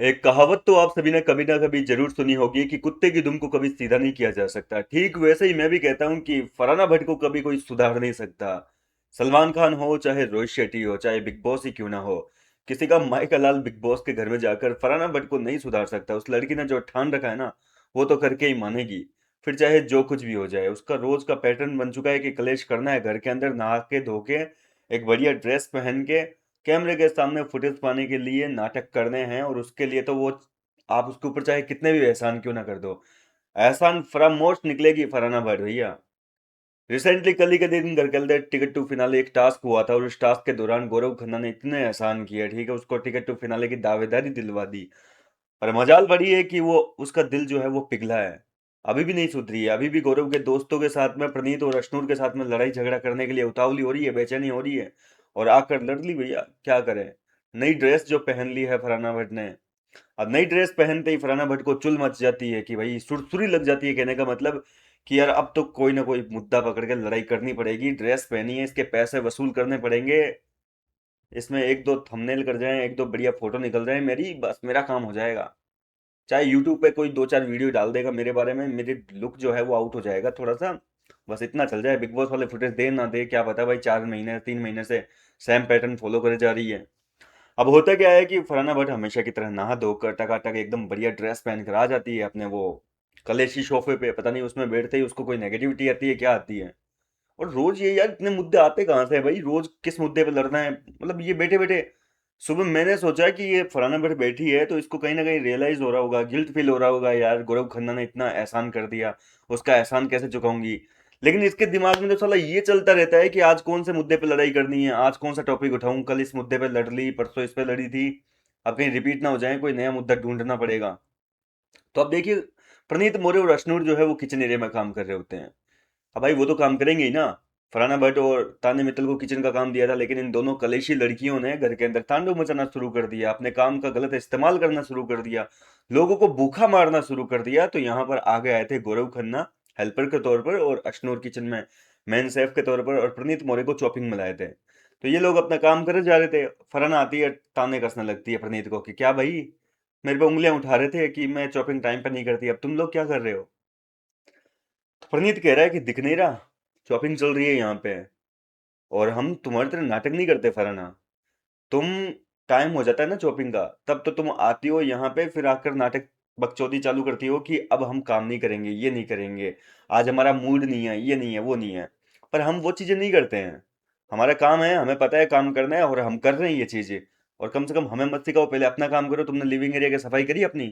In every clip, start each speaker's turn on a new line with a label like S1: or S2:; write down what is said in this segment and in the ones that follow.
S1: एक कहावत तो आप सभी ने कभी ना कभी जरूर सुनी होगी कि कुत्ते की दुम को कभी सीधा नहीं किया जा सकता। ठीक वैसे ही मैं भी कहता हूँ कि फरहाना भट्ट को कभी कोई सुधार नहीं सकता। सलमान खान हो चाहे रोहित शेट्टी हो चाहे बिग बॉस ही क्यों ना हो, किसी का माई का लाल बिग बॉस के घर में जाकर फरहाना भट्ट को नहीं सुधार सकता। उस लड़की ने जो ठान रखा है ना, वो तो करके ही मानेगी। फिर चाहे जो कुछ भी हो जाए, उसका रोज का पैटर्न बन चुका है कि कलेश करना है घर के अंदर, नहा के धो के एक बढ़िया ड्रेस पहन के कैमरे के सामने फुटेज पाने के लिए नाटक करने हैं। और उसके लिए तो वो, आप उसके ऊपर चाहे कितने भी एहसान क्यों ना कर दो, एहसान फरामोश निकलेगी फरहाना भट्ट भैया। रिसेंटली कल ही के दिन घर के अंदर टिकट टू फिनाले एक टास्क हुआ था, और उस टास्क के दौरान गौरव खन्ना ने इतने एहसान किया, ठीक है, उसको टिकट टू फिनाले की दावेदारी दिलवा दी। और मजाल बड़ी है कि वो, उसका दिल जो है वो पिघला है, अभी भी नहीं सुधरी है। अभी भी गौरव के दोस्तों के साथ में, प्रणीत और अश्नूर के साथ में लड़ाई झगड़ा करने के लिए उतावली हो रही है, बेचैनी हो रही है। और आकर लड़ ली भैया, क्या करे। नई ड्रेस जो पहन ली है फरहाना भट्ट ने, अब नई ड्रेस पहनते ही फरहाना भट्ट को चुल मच जाती है कि भाई सुरसुरी लग जाती है, कहने का मतलब कि यार अब तो कोई ना कोई मुद्दा पकड़ के लड़ाई करनी पड़ेगी। ड्रेस पहनी है, इसके पैसे वसूल करने पड़ेंगे, इसमें एक दो थंबनेल कर जाएं, एक दो बढ़िया फोटो निकल जाए मेरी, बस मेरा काम हो जाएगा। चाहे यूट्यूब पे कोई दो चार वीडियो डाल देगा मेरे बारे में, मेरी लुक जो है वो आउट हो जाएगा थोड़ा सा, बस इतना चल जाए। बिग बॉस वाले फुटेज दे ना दे क्या पता भाई, 4 महीने 3 महीने से सेम पैटर्न फॉलो करे जा रही है। अब होता क्या है कि फरहाना भट्ट हमेशा की तरह नहा धोकर टकाटक एकदम बढ़िया ड्रेस पहन कर आ जाती है अपने वो कलेशी सोफे पे, पता नहीं उसमें बैठते ही उसको कोई नेगेटिविटी आती है क्या आती है। और रोज ये यार इतने मुद्दे आते कहाँ से है भाई, रोज किस मुद्दे पे लड़ना है, मतलब ये बैठे बैठे। सुबह मैंने सोचा कि ये फरहाना भट्ट बैठी है तो इसको कहीं ना कहीं रियलाइज हो रहा होगा, गिल्ट फील हो रहा होगा, यार गौरव खन्ना ने इतना एहसान कर दिया, उसका एहसान कैसे चुकाऊंगी। लेकिन इसके दिमाग में तो साला ये चलता रहता है कि आज कौन से मुद्दे पे लड़ाई करनी है, आज कौन सा टॉपिक उठाऊं, कल इस मुद्दे पे लड़ ली, परसों इस पे लड़ी थी, अब कहीं रिपीट ना हो जाए, कोई नया मुद्दा ढूंढना पड़ेगा। तो अब देखिए, प्रणीत मोरे और अशनूर जो है वो किचन एरिया में काम कर रहे होते हैं। अब भाई वो तो काम करेंगे ही ना। फरहाना भट्ट और तान्या मित्तल को किचन का काम दिया था, लेकिन इन दोनों कलेशी लड़कियों ने घर के अंदर तांडव मचाना शुरू कर दिया, अपने काम का गलत इस्तेमाल करना शुरू कर दिया, लोगों को भूखा मारना शुरू कर दिया। तो यहाँ पर आगे आए थे गौरव खन्ना हेल्पर के तौर पर, और अश्नूर किचन में मेन शेफ के तौर पर, और प्रणीत मोरे को चॉपिंग में लाए थे। तो ये लोग अपना काम करे जा रहे थे। फरहाना आती है, ताने कसने लगती है प्रणीत को कि क्या भाई, मेरे पे उंगलियां उठा रहे थे कि मैं चॉपिंग टाइम पे नहीं करती, अब तुम लोग क्या कर रहे हो। प्रणीत कह रहा है कि दिख नहीं रहा, शॉपिंग चल रही है यहाँ पे, और हम तुम्हारी तरह नाटक नहीं करते फराना। तुम, टाइम हो जाता है ना शॉपिंग का, तब तो तुम आती हो यहाँ पे, फिर आकर नाटक बकचोदी चालू करती हो कि अब हम काम नहीं करेंगे, ये नहीं करेंगे, आज हमारा मूड नहीं है, ये नहीं है, वो नहीं है। पर हम वो चीजें नहीं करते हैं। हमारा काम है, हमें पता है काम करना है, और हम कर रहे हैं ये चीजें। और कम से कम हमें मत सिखाओ, पहले अपना काम करो। तुमने लिविंग एरिया की सफाई करी अपनी?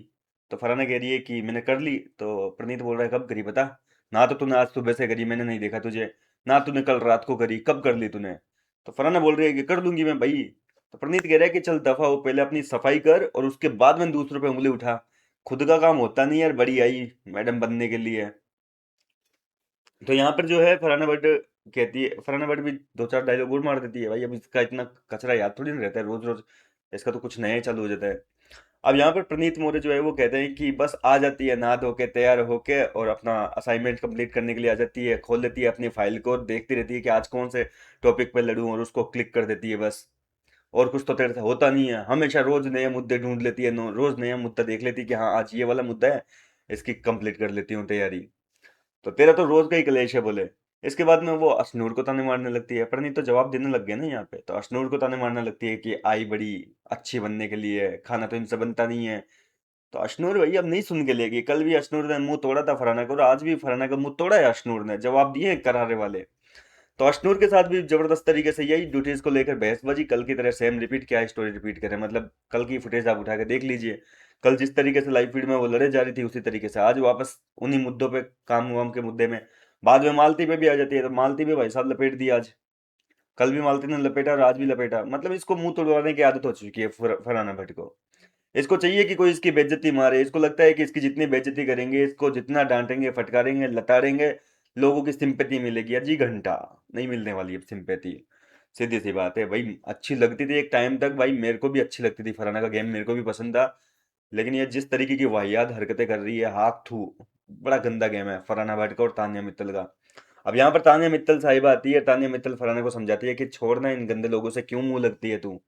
S1: तो फराना कह रही है कि मैंने कर ली। तो प्रणीत बोल रहा है कब करी बता, ना तो तूने आज सुबह से करी, मैंने नहीं देखा तुझे, ना तूने कल रात को करी, कब कर ली तूने। तो फराना बोल रही है कि कर लूंगी मैं भाई। तो प्रणीत कह रहा है कि चल दफा हो, पहले अपनी सफाई कर और उसके बाद में दूसरों पे उंगली उठा। खुद का काम होता नहीं यार, बड़ी आई मैडम बनने के लिए। तो यहाँ पर जो है फरहाना भट्ट कहती है, फरहाना भट्ट भी दो चार डायलॉग और मार देती है, भाई अब इसका इतना कचरा याद थोड़ी ना रहता है रोज रोज, इसका तो कुछ नया ही चालू हो जाता है। अब यहाँ पर प्रणीत मोरे जो है वो कहते हैं कि बस आ जाती है नहा धो के तैयार होके, और अपना असाइनमेंट कंप्लीट करने के लिए आ जाती है, खोल लेती है अपनी फाइल को, देखती रहती है कि आज कौन से टॉपिक पे लड़ूं, और उसको क्लिक कर देती है बस। और कुछ तो तेरे से होता नहीं है, हमेशा रोज नए मुद्दे ढूंढ लेती है, रोज नया मुद्दा देख लेती है कि हाँ आज ये वाला मुद्दा है, इसकी कंप्लीट कर लेती हूँ तैयारी। तो तेरा तो रोज का ही कलेश है बोले। इसके बाद में वो अशनूर को ताने मारने लगती है, पर नहीं तो जवाब देने लग गया ना यहाँ पे, तो अशनूर को ताने मारने लगती है कि आई बड़ी अच्छी बनने के लिए, खाना तो इनसे बनता नहीं है। तो अशनूर भाई अब नहीं सुन के लेगी, कल भी अशनूर ने मुंह तोड़ा था फरहाना का, और आज भी फरहाना का मुंह तोड़ा है अशनूर ने, जवाब दिए हैं करारे वाले। तो अशनूर के साथ भी जबरदस्त तरीके से यही ड्यूटीज को लेकर बहसबाजी, कल की तरह सेम रिपीट, क्या स्टोरी रिपीट करें, मतलब कल की फुटेज आप उठा के देख लीजिए। कल जिस तरीके से लाइव फीड में वो लड़े जा रही थी, उसी तरीके से आज वापस उन्हीं मुद्दों पे, काम वाम के मुद्दे में। बाद में मालती पे भी आ जाती है, तो मालती पे भाई साहब लपेट दी आज। कल भी मालती ने लपेटा और आज भी लपेटा, मतलब इसको मुंह तोड़वाने की आदत हो चुकी है फरहाना भट्ट को। इसको चाहिए कि कोई इसकी बेइज्जती मारे, इसको लगता है कि इसकी जितनी बेइज्जती करेंगे, इसको जितना डांटेंगे फटकारेंगे लताड़ेंगे, लोगों की सिंपैथी मिलेगी। अजी घंटा नहीं मिलने वाली अब सिंपैथी, सीधी सी बात है भाई। अच्छी लगती थी एक टाइम तक भाई, मेरे को भी अच्छी लगती थी फरहाना का गेम, मेरे को भी पसंद था। लेकिन ये जिस तरीके की वाहियात हरकतें कर रही है, हाथ थू, बड़ा गंदा गेम है फरहाना भाट का और तान्या मित्तल का। अब यहाँ पर तान्या मित्तल साहिबा आती है, तान्या मित्तल फरहाना को समझाती है कि छोड़ना इन गंदे लोगों से, क्यों मुंह लगती है तू।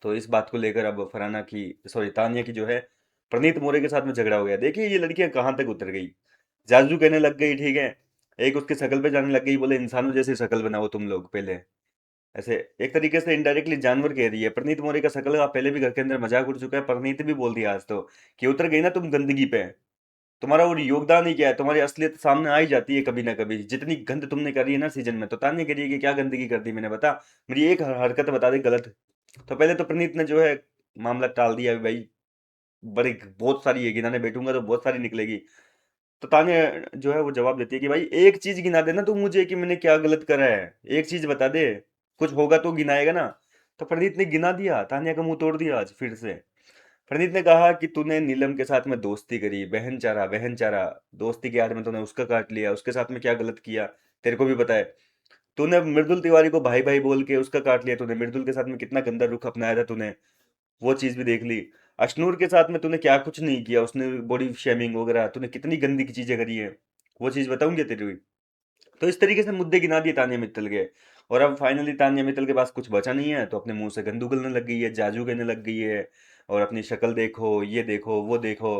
S1: तो इस बात को लेकर अब फरहाना की, सॉरी, तानिया की जो है प्रणीत मोरे के साथ में झगड़ा हो गया। देखिए ये लड़कियां कहाँ तक उतर गई। जाजू कहने लग गई, ठीक है, एक उसकी शक्ल पे जाने लग गई, बोले इंसानों जैसी शक्ल बनाओ तुम लोग पहले। ऐसे एक तरीके से इनडायरेक्टली जानवर कह रही है। प्रनीत मोरे का शक्ल का पहले भी घर के अंदर मजाक उड़ चुका है, प्रनीत भी बोल दिया आज तो कि उतर गई ना तुम गंदगी पे, तुम्हारा और योगदान ही क्या है, तुम्हारी असलियत सामने आ ही जाती है कभी ना कभी। जितनी गंद तुमने करी है ना सीजन में, तो तान्या कह रही है कि क्या गंदगी कर दी मैंने, बता, मेरी एक हरकत बता दे गलत। तो पहले तो प्रनीत ने जो है मामला टाल दिया भाई, बड़ी बहुत सारी है, गिनाने बैठूंगा तो बहुत सारी निकलेगी। तो तान्या जो है वो जवाब देती है कि भाई एक चीज गिना देना तू मुझे कि मैंने क्या गलत करा है, एक चीज बता दे, कुछ होगा तो गिनाएगा ना। तो प्रनीत ने गिना दिया, तान्या का मुंह तोड़ दिया आज फिर से। प्रनीत ने कहा कि तूने नीलम के साथ में दोस्ती करी, बहन चारा बहन चारा, दोस्ती के आड़ में तूने उसका काट लिया, उसके साथ में क्या गलत किया तेरे को भी पता है। तूने मृदुल तिवारी को भाई भाई बोल के उसका काट लिया, तूने मृदुल के साथ में कितना गंदा रुख अपनाया था तूने, वो चीज भी देख ली। अशनूर के साथ में तूने क्या कुछ नहीं किया, उसने बॉडी शेमिंग वगैरह, तूने कितनी गंदी की चीजें करी है, वो चीज बताऊंगी तेरी भी। तो इस तरीके से मुद्दे गिना दिए तानिया मित्तल के। और अब फाइनली तानिया मित्तल के पास कुछ बचा नहीं है, तो अपने मुंह से गंदू गलने लग गई है, जाजू कहने लग गई है, और अपनी शक्ल देखो, ये देखो, वो देखो।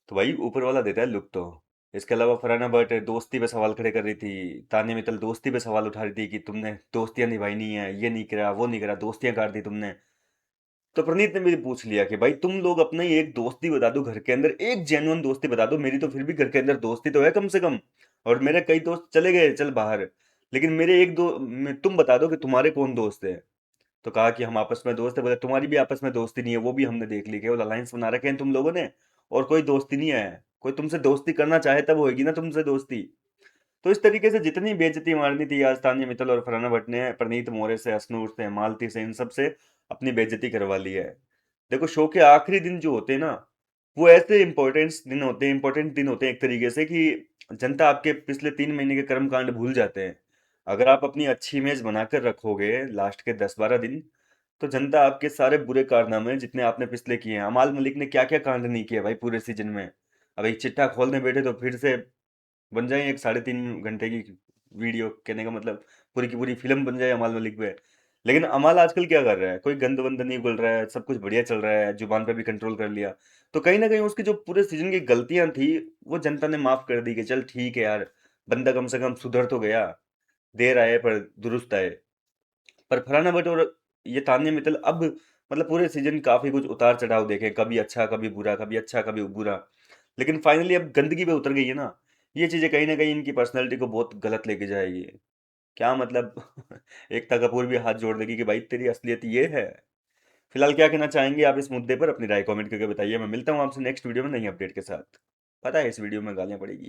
S1: तो भाई ऊपर वाला देता है लुक तो। इसके अलावा फरहाना बट दोस्ती पे सवाल खड़े कर रही थी, तानिया मित्तल दोस्ती पे सवाल उठा रही थी कि तुमने दोस्तियां निभाई नहीं है, ये नहीं करा, वो नहीं करा, दोस्तियां काट दी तुमने। तो प्रणीत ने भी पूछ लिया कि भाई तुम लोग अपना ही एक दोस्ती बता दो घर के अंदर, एक जेन्युइन दोस्ती बता दो, मेरी तो फिर भी घर के अंदर दोस्ती तो है कम से कम। और मेरे कई दोस्त चले गए चल बाहर, लेकिन मेरे एक दो तुम बता दो कि तुम्हारे कौन दोस्त है। तो कहा कि हम आपस में दोस्त है। बोले तुम्हारी भी आपस में दोस्ती नहीं है, वो भी हमने देख ली, केवल अलायंस बना रखे हैं तुम लोगों ने, और कोई दोस्ती नहीं है। कोई तुमसे दोस्ती करना चाहे तब होगी ना तुमसे दोस्ती। तो इस तरीके से जितनी बेइज्जती मारनी थी आज तान्या मित्तल और फरहाना भट्ट ने प्रणीत मोरे से, अशनूर से, मालती से, इन सब से अपनी बेइज्जती करवा ली है। देखो शो के आखिरी दिन जो होते हैं ना, वो ऐसे इंपॉर्टेंट दिन होते हैं एक तरीके से कि जनता आपके पिछले 3 महीने के कर्म कांड भूल जाते हैं। अगर आप अपनी अच्छी इमेज बनाकर रखोगे लास्ट के 10-12 दिन, तो जनता आपके सारे बुरे कारनामे जितने आपने पिछले किए हैं, अमाल मलिक ने क्या क्या कांड नहीं किया भाई पूरे सीजन में, अब एक चिट्ठा खोलने बैठे तो फिर से बन जाए एक 3.5 घंटे की वीडियो, कहने का मतलब पूरी की पूरी फिल्म बन जाए अमाल मलिक पे। लेकिन अमाल आजकल क्या कर रहा है, कोई गंद वंद नहीं बोल रहा है, सब कुछ बढ़िया चल रहा है, जुबान पे भी कंट्रोल कर लिया। तो कहीं ना कहीं उसकी जो पूरे सीजन की गलतियां थी, वो जनता ने माफ कर दी कि चल ठीक है यार, बंदा कम से कम सुधर तो गया, देर आए पर दुरुस्त आए। पर फरहाना भट्ट और ये तान्या मित्तल अब मतलब पूरे सीजन काफी कुछ उतार चढ़ाव देखे, कभी अच्छा कभी बुरा, कभी अच्छा कभी बुरा, लेकिन फाइनली अब गंदगी पे उतर गई है ना। ये चीजें कहीं ना कहीं इनकी पर्सनैलिटी को बहुत गलत लेके जाएगी। क्या मतलब एकता कपूर भी हाथ जोड़ देगी कि भाई तेरी असलियत ये है। फिलहाल क्या कहना चाहेंगे आप इस मुद्दे पर, अपनी राय कमेंट करके बताइए। मैं मिलता हूँ आपसे नेक्स्ट वीडियो में नई अपडेट के साथ। पता है इस वीडियो में गालियां पड़ेगी।